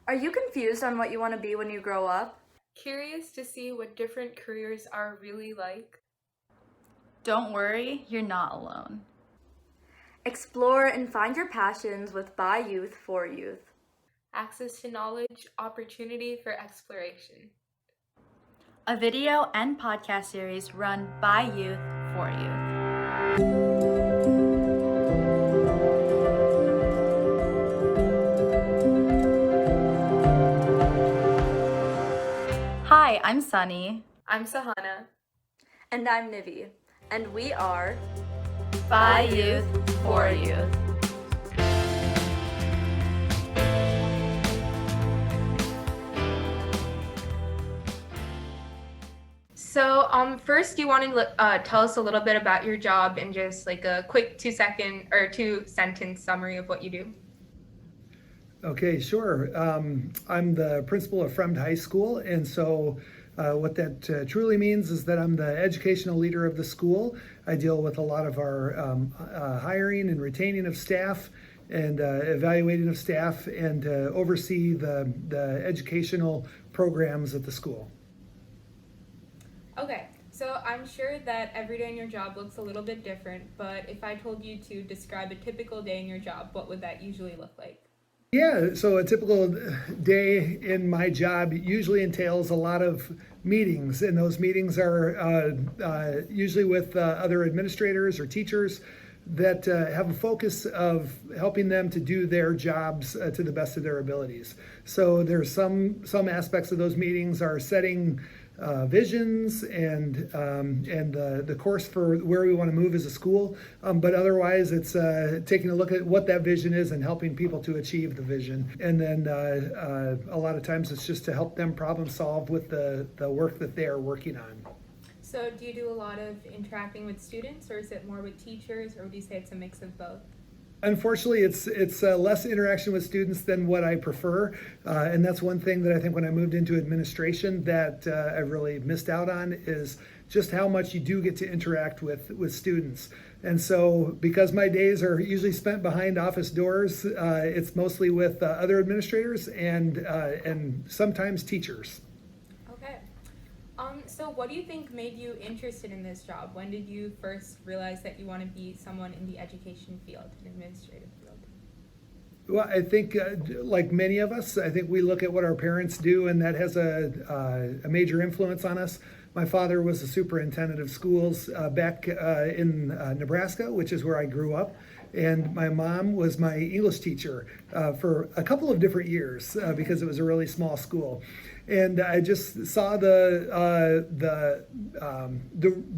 Are you confused on what you want to be when you grow up? Curious to see what different careers are really like? Don't worry, you're not alone. Explore and find your passions with By Youth for Youth. Access to knowledge, opportunity for exploration. A video and podcast series run by youth for youth. Hi, I'm Sunny. I'm Sahaana. And I'm Nivi. And we are By youth for youth. So, first, you want to tell us a little bit about your job and just like a quick 2-second or 2-sentence summary of what you do. Okay, sure. I'm the principal of Fremd High School, and so what that truly means is that I'm the educational leader of the school. I deal with a lot of our hiring and retaining of staff and evaluating of staff and oversee the educational programs at the school. Okay, so I'm sure that every day in your job looks a little bit different, but if I told you to describe a typical day in your job, what would that usually look like? Yeah, so a typical day in my job usually entails a lot of meetings, and those meetings are usually with other administrators or teachers that have a focus of helping them to do their jobs to the best of their abilities. So there's some aspects of those meetings are setting visions and the course for where we want to move as a school, but otherwise it's taking a look at what that vision is and helping people to achieve the vision. And then a lot of times it's just to help them problem solve with the work that they are working on. So do you do a lot of interacting with students, or is it more with teachers, or would you say it's a mix of both? Unfortunately, it's less interaction with students than what I prefer, and that's one thing that I think when I moved into administration that I really missed out on is just how much you do get to interact with students. And so because my days are usually spent behind office doors, it's mostly with other administrators and sometimes teachers. Okay. So what do you think made you interested in this job? When did you first realize that you want to be someone in the education field, an administrative field? Well, I think, like many of us, I think we look at what our parents do, and that has a major influence on us. My father was a superintendent of schools back in Nebraska, which is where I grew up. And my mom was my English teacher for a couple of different years because it was a really small school. And I just saw the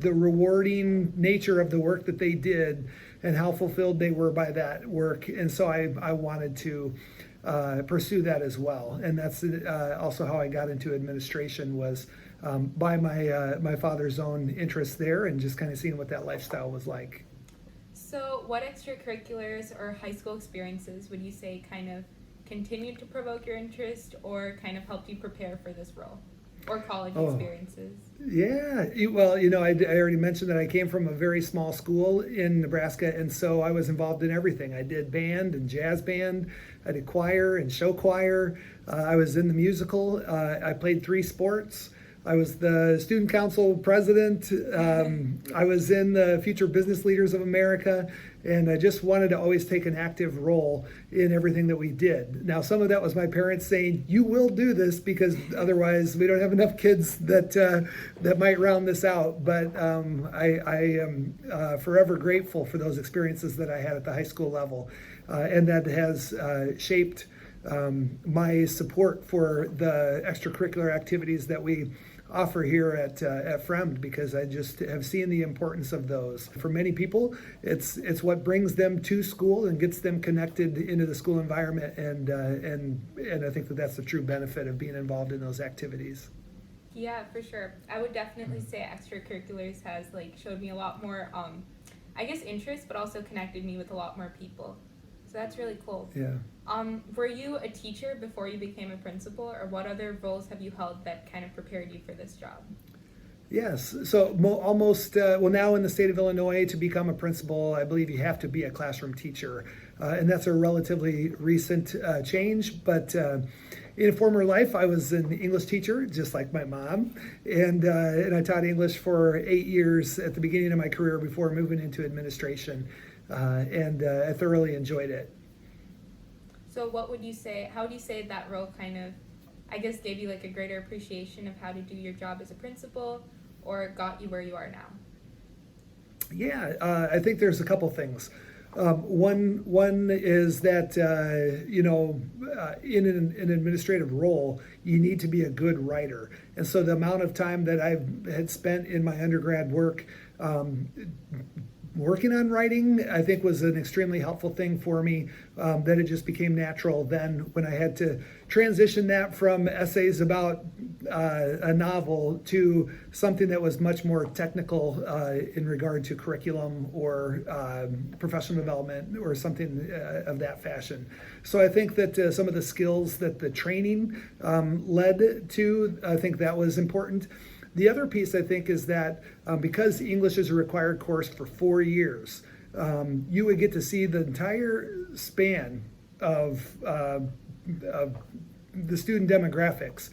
rewarding nature of the work that they did and how fulfilled they were by that work. And so I wanted to pursue that as well. And that's also how I got into administration, was by my father's own interest there and just kind of seeing what that lifestyle was like. So what extracurriculars or high school experiences would you say kind of continued to provoke your interest or kind of helped you prepare for this role? Or college experiences? Yeah, well, I already mentioned that I came from a very small school in Nebraska, and so I was involved in everything. I did band and jazz band, I did choir and show choir, I was in the musical, I played 3 sports. I was the student council president. I was in the Future Business Leaders of America, and I just wanted to always take an active role in everything that we did. Now, some of that was my parents saying, "You will do this because otherwise we don't have enough kids that might round this out." But I am forever grateful for those experiences that I had at the high school level, and that has shaped my support for the extracurricular activities that we offer here at Fremd, because I just have seen the importance of those. For many people, it's what brings them to school and gets them connected into the school environment, and I think that that's the true benefit of being involved in those activities. Yeah, for sure. I would definitely say extracurriculars has showed me a lot more, I guess, interest, but also connected me with a lot more people. So that's really cool. Yeah. Were you a teacher before you became a principal, or what other roles have you held that kind of prepared you for this job? Yes. So almost, now in the state of Illinois, to become a principal, I believe you have to be a classroom teacher. And that's a relatively recent change. But In a former life, I was an English teacher, just like my mom, and I taught English for 8 years at the beginning of my career before moving into administration, and I thoroughly enjoyed it. So what would you say, how would you say that role kind of, I guess, gave you like a greater appreciation of how to do your job as a principal, or got you where you are now? Yeah, I think there's a couple things. One is that in an administrative role, you need to be a good writer, and so the amount of time that I had spent in my undergrad work working on writing, I think, was an extremely helpful thing for me. That it just became natural then when I had to transition that from essays about a novel to something that was much more technical in regard to curriculum or professional development or something of that fashion. So I think that some of the skills that the training led to, I think that was important. The other piece, I think, is that because English is a required course for 4 years, you would get to see the entire span of the student demographics.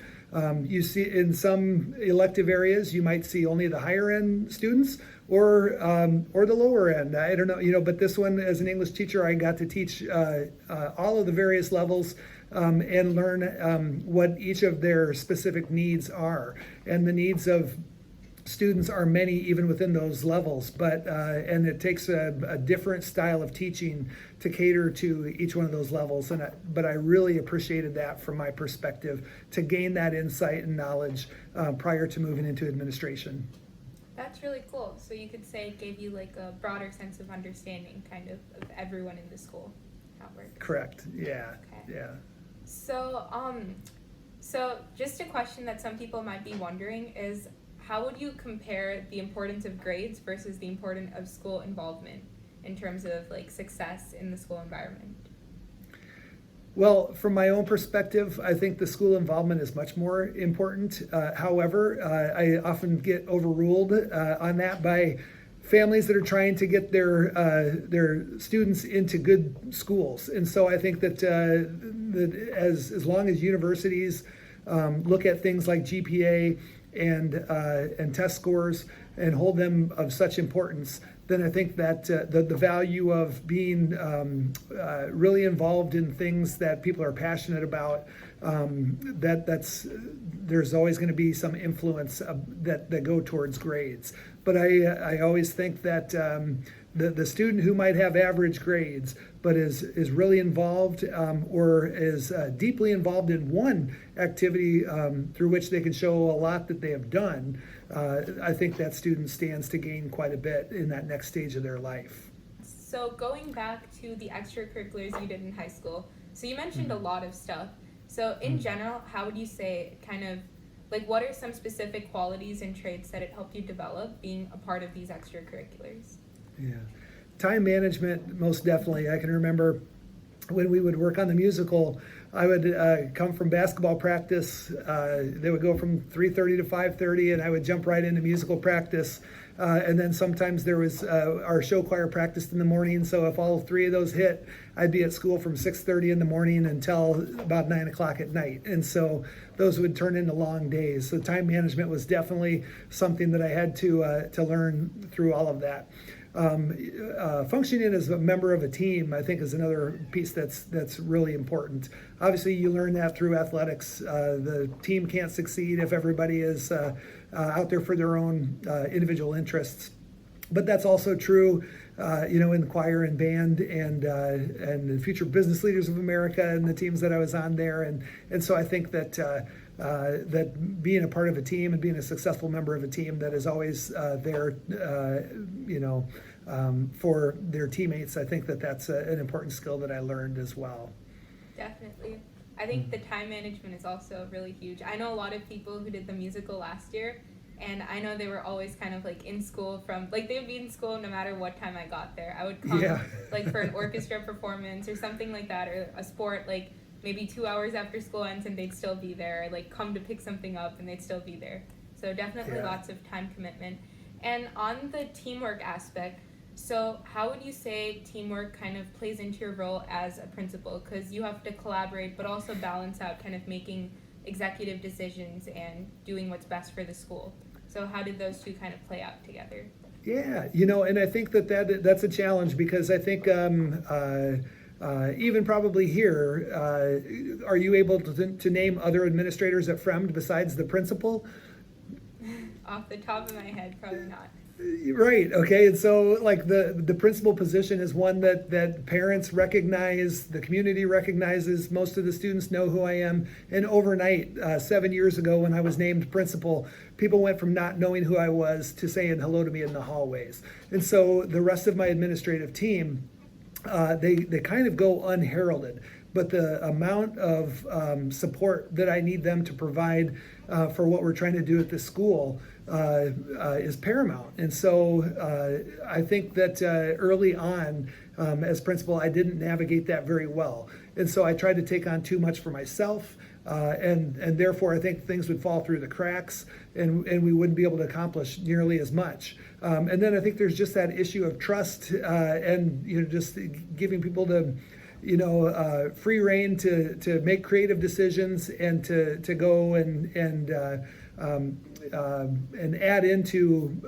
You see in some elective areas, you might see only the higher end students or the lower end. I don't know, but this one, as an English teacher, I got to teach all of the various levels and learn what each of their specific needs are. And the needs of students are many even within those levels, but and it takes a different style of teaching to cater to each one of those levels. But I really appreciated that from my perspective, to gain that insight and knowledge prior to moving into administration. That's really cool. So you could say it gave you like a broader sense of understanding kind of everyone in the school, how it works. Correct. Yeah. Okay. Yeah. So just a question that some people might be wondering is, how would you compare the importance of grades versus the importance of school involvement in terms of like success in the school environment? Well, from my own perspective, I think the school involvement is much more important. However, I often get overruled on that by families that are trying to get their students into good schools. And so I think that as long as universities look at things like GPA and test scores and hold them of such importance, then I think that the value of being really involved in things that people are passionate about, there's always going to be some influence that go towards grades. But I always think that the student who might have average grades but is really involved or is deeply involved in one activity through which they can show a lot that they have done, I think that student stands to gain quite a bit in that next stage of their life. So going back to the extracurriculars you did in high school, so you mentioned a lot of stuff. So in general, how would you say kind of, like, what are some specific qualities and traits that it helped you develop being a part of these extracurriculars? Yeah. Time management, most definitely. I can remember when we would work on the musical, I would come from basketball practice. They would go from 3:30 to 5:30, and I would jump right into musical practice. And then sometimes there was our show choir practice in the morning. So if all three of those hit, I'd be at school from 6:30 in the morning until about 9 o'clock at night. And so those would turn into long days. So time management was definitely something that I had to learn through all of that. Functioning as a member of a team, I think, is another piece that's really important. Obviously, you learn that through athletics. The team can't succeed if everybody is out there for their own individual interests. But that's also true, in choir and band and the Future Business Leaders of America and the teams that I was on there. And so I think that that being a part of a team and being a successful member of a team that is always there, for their teammates, I think that that's an important skill that I learned as well. Definitely. I think the time management is also really huge. I know a lot of people who did the musical last year, and I know they were always kind of like in school they would be in school no matter what time I got there. I would come like for an orchestra performance or something like that, or a sport, like maybe 2 hours after school ends and they'd still be there, or like come to pick something up and they'd still be there. So definitely lots of time commitment. And on the teamwork aspect, So how would you say teamwork kind of plays into your role as a principal? Because you have to collaborate, but also balance out kind of making executive decisions and doing what's best for the school. So how did those two kind of play out together? Yeah, and I think that's a challenge because I think even probably here, are you able to name other administrators at Fremd besides the principal? Off the top of my head, probably not. Right. Okay. And so, like the principal position is one that parents recognize, the community recognizes. Most of the students know who I am. And overnight, 7 years ago, when I was named principal, people went from not knowing who I was to saying hello to me in the hallways. And so, the rest of my administrative team, they kind of go unheralded. But the amount of support that I need them to provide for what we're trying to do at this school is paramount. And so I think that early on, as principal, I didn't navigate that very well. And so I tried to take on too much for myself. And therefore, I think things would fall through the cracks and we wouldn't be able to accomplish nearly as much. And then I think there's just that issue of trust and, just giving people free reign to make creative decisions and to go and add into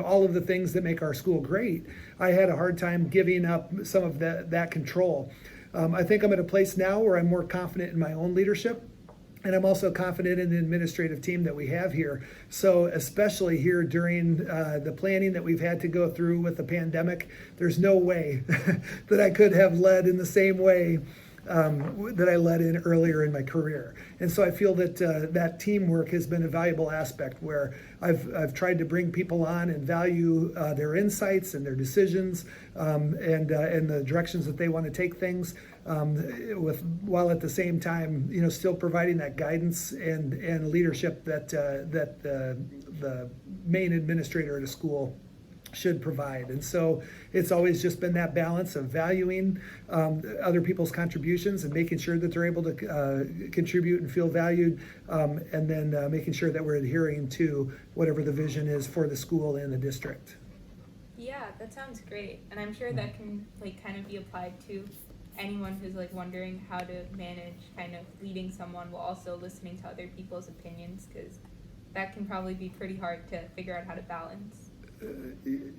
all of the things that make our school great. I had a hard time giving up some of that control. I think I'm at a place now where I'm more confident in my own leadership. And I'm also confident in the administrative team that we have here. So especially here during the planning that we've had to go through with the pandemic, there's no way that I could have led in the same way that I led in earlier in my career. And so I feel that that teamwork has been a valuable aspect where I've tried to bring people on and value their insights and their decisions and the directions that they want to take things while at the same time, still providing that guidance and leadership that the main administrator at a school should provide. And so it's always just been that balance of valuing other people's contributions and making sure that they're able to contribute and feel valued, and then making sure that we're adhering to whatever the vision is for the school and the district. Yeah, that sounds great. And I'm sure that can kind of be applied to anyone who's wondering how to manage kind of leading someone while also listening to other people's opinions, because that can probably be pretty hard to figure out how to balance.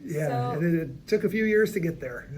Yeah, and it took a few years to get there,